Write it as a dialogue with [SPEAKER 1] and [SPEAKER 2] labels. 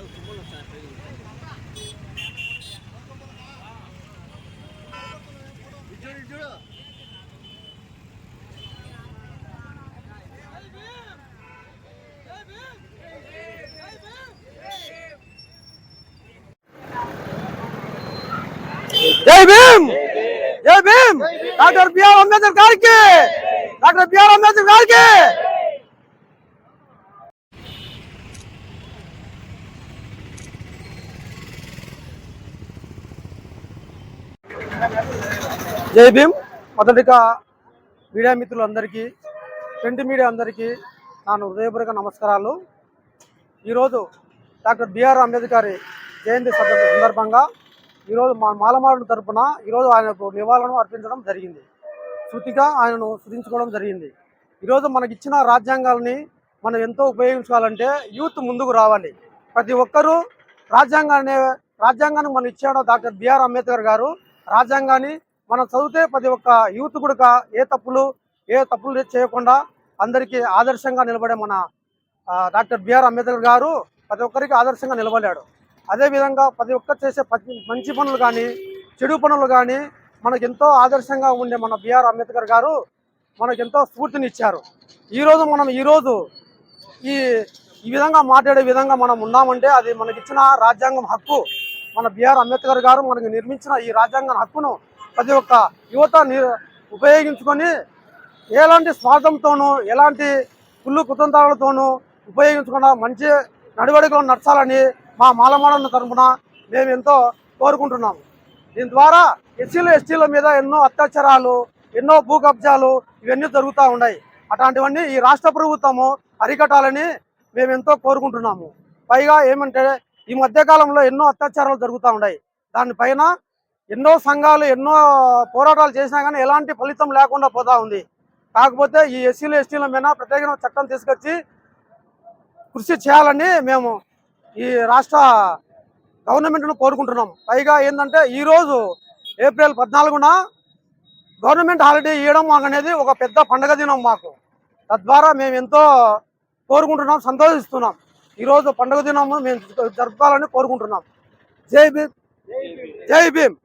[SPEAKER 1] జై భీమ్ జై Bhim doctor BR Ambedkar గారికి డాక్టర్ బిఆర్ అంబేద్కర్ గారికి జై భీమ్. మొదటిగా మీడియా మిత్రులందరికీ, ప్రింట్ మీడియా అందరికీ నా హృదయపూర్వక నమస్కారాలు. ఈరోజు డాక్టర్ బిఆర్ అంబేద్కర్ జయంతి సందర్భంగా ఈరోజు మా మాలమారుల తరఫున ఈరోజు ఆయనకు నివాళులను అర్పించడం జరిగింది. శృతిగా ఆయనను స్థుతించుకోవడం జరిగింది. ఈరోజు మనకిచ్చిన రాజ్యాంగాలని మనం ఎంతో ఉపయోగించుకోవాలంటే యూత్ ముందుకు రావాలి. ప్రతి ఒక్కరూ రాజ్యాంగాన్ని మనం ఇచ్చాడు డాక్టర్ బిఆర్ అంబేద్కర్ గారు. రాజ్యాంగాన్ని మనం చదివితే ప్రతి ఒక్క యూత్ కూడా ఏ తప్పులు చేయకుండా అందరికీ ఆదర్శంగా నిలబడే మన డాక్టర్ బిఆర్ అంబేద్కర్ గారు ప్రతి ఒక్కరికి ఆదర్శంగా నిలబడాడు. అదేవిధంగా ప్రతి ఒక్కరు చేసే మంచి పనులు కానీ చెడు పనులు కానీ మనకెంతో ఆదర్శంగా ఉండే మన బిఆర్ అంబేద్కర్ గారు మనకెంతో స్ఫూర్తినిచ్చారు. ఈరోజు ఈ విధంగా మాట్లాడే విధంగా మనం ఉన్నామంటే అది మనకిచ్చిన రాజ్యాంగం హక్కు. మన బిఆర్ అంబేద్కర్ గారు మనకు నిర్మించిన ఈ రాజ్యాంగం హక్కును ప్రతి ఒక్క యువత ఉపయోగించుకొని ఎలాంటి స్వార్థంతోనూ ఎలాంటి కుళ్ళు కుతంత్రాలతోనూ ఉపయోగించకుండా మంచి నడవడికలను నడచాలని మా మాలమాడల తరఫున మేము ఎంతో కోరుకుంటున్నాము. దీని ద్వారా ఎస్సీలు ఎస్టీల మీద ఎన్నో అత్యాచారాలు, ఎన్నో భూ కబ్జాలు ఇవన్నీ జరుగుతూ ఉన్నాయి. అట్లాంటివన్నీ ఈ రాష్ట్ర ప్రభుత్వము అరికట్టాలని మేము ఎంతో కోరుకుంటున్నాము. పైగా ఏమంటే ఈ మధ్యకాలంలో ఎన్నో అత్యాచారాలు జరుగుతూ ఉన్నాయి. దానిపైన ఎన్నో సంఘాలు ఎన్నో పోరాటాలు చేసినా కానీ ఎలాంటి ఫలితం లేకుండా పోతా ఉంది. కాకపోతే ఈ ఎస్సీలు ఎస్టీల మీద ప్రత్యేకమైన చట్టం తీసుకొచ్చి కృషి చేయాలని మేము ఈ రాష్ట్ర గవర్నమెంట్ను కోరుకుంటున్నాం. పైగా ఏంటంటే ఈరోజు ఏప్రిల్ 14న గవర్నమెంట్ హాలిడే ఇవ్వడం అనేది ఒక పెద్ద పండగ దినం మాకు. తద్వారా మేము ఎంతో కోరుకుంటున్నాం, సంతోషిస్తున్నాం. ఈరోజు పండుగ దినము మేము జరుపుకోవాలని కోరుకుంటున్నాం. జై భీమ్, జై భీమ్.